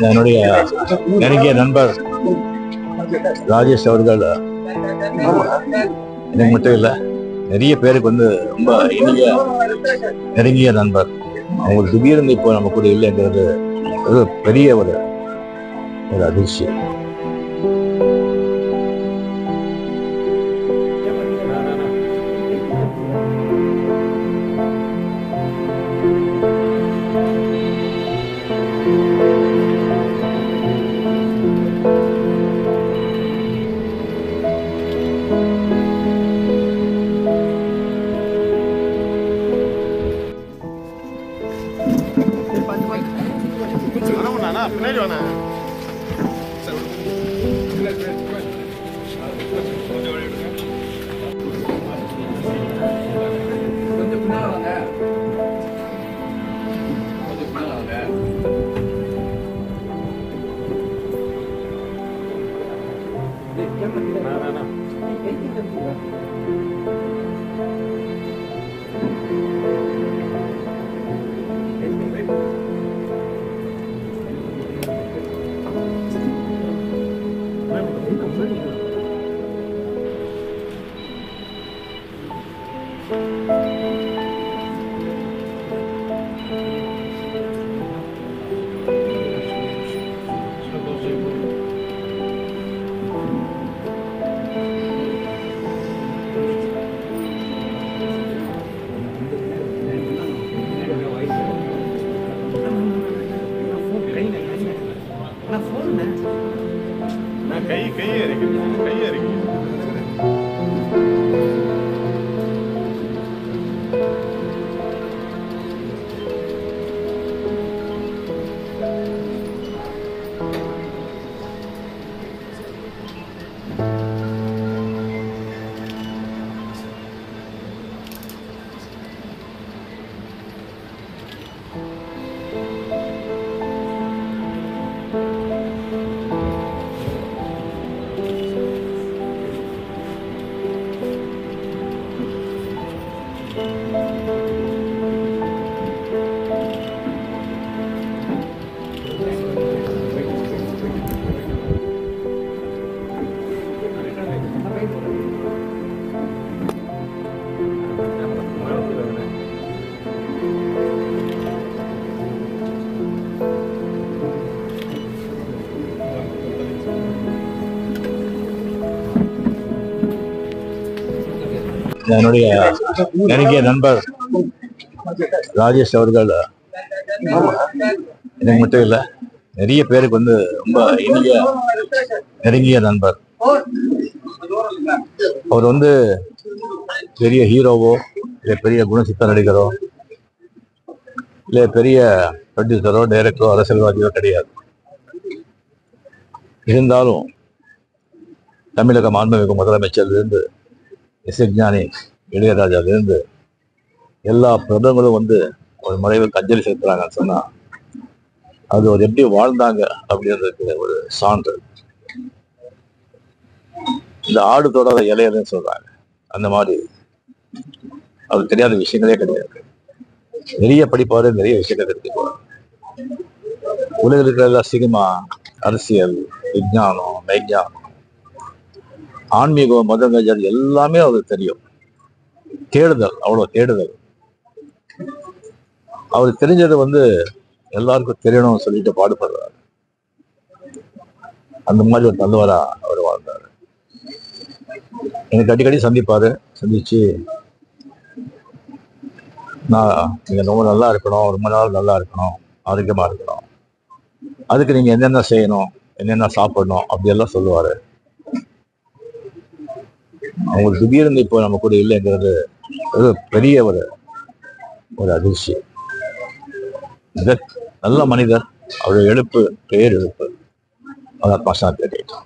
என்னுடைய நெருங்கிய நண்பர் ராஜேஷ் அவர்கள் எனக்கு மட்டும் இல்லை, நிறைய பேருக்கு வந்து ரொம்ப இனிய நெருங்கிய நண்பர். அவங்களுக்கு திடீர்னு இப்போ நம்ம கூட இல்லைங்கிறது ஒரு பெரிய ஒரு அதிர்ச்சி. பின்னாடி வாண்ணா. கொஞ்சம் பின்னால வாங்க. கொஞ்சம் பின்னால வாங்க. கை இறக்கி என்னுடைய நெருங்கிய நண்பர் ராஜேஷ் அவர்கள் எனக்கு மட்டும் இல்லை, நிறைய பேருக்கு வந்து ரொம்ப இனிய நெருங்கிய நண்பர். அவர் வந்து பெரிய ஹீரோவோ இல்லை பெரிய குணசித்த நடிகரோ இல்லை பெரிய ப்ரொடியூசரோ டைரக்டரோ அரசியல்வாதியோ கிடையாது. இருந்தாலும் தமிழக மாண்புமிகு முதலமைச்சர்லேருந்து இசைஞானி இளையராஜாவிலிருந்து எல்லா பிரபலங்களும் வந்து ஒரு மறைவுக்கு அஞ்சலி செலுத்துறாங்கன்னு சொன்னா அது ஒரு எப்படி வாழ்ந்தாங்க அப்படின்றதுக்கு ஒரு சான்று. இந்த ஆடு தொடாத இலையன்னு சொல்றாங்க, அந்த மாதிரி அவருக்கு தெரியாத விஷயங்களே கிடையாது. நிறைய படிப்பாரு, நிறைய விஷயங்கள் தெரிஞ்சுக்குவார். உலகில் இருக்கிற சினிமா, அரசியல், விஞ்ஞானம், மெய்ஞானம், ஆன்மீகம், மதங்கள் எல்லாமே அவருக்கு தெரியும். தேடுதல், அவ்வளவு தேடுதல். அவருக்கு தெரிஞ்சது வந்து எல்லாருக்கும் தெரியணும்னு சொல்லிட்டு பாடுபடுறாரு. அந்த மாதிரி ஒரு நல்லவரா அவர் வாழ்ந்தாரு. எனக்கு அடிக்கடி சந்திப்பாரு. சந்திச்சு நீங்க ரொம்ப நல்லா இருக்கணும், ரொம்ப நாள் நல்லா இருக்கணும், ஆரோக்கியமா இருக்கணும், அதுக்கு நீங்க என்னென்ன செய்யணும், என்னென்ன சாப்பிடணும் அப்படியெல்லாம் சொல்லுவாரு. அவங்களுக்கு திடீர்னு இப்போ நம்ம கூட இல்லைங்கிறது ஒரு பெரிய ஒரு அதிர்ச்சி. நல்ல மனிதர். அவருடைய எழுப்பு பேர் எழுப்பு. அதை பாஷா கேட்டோம்.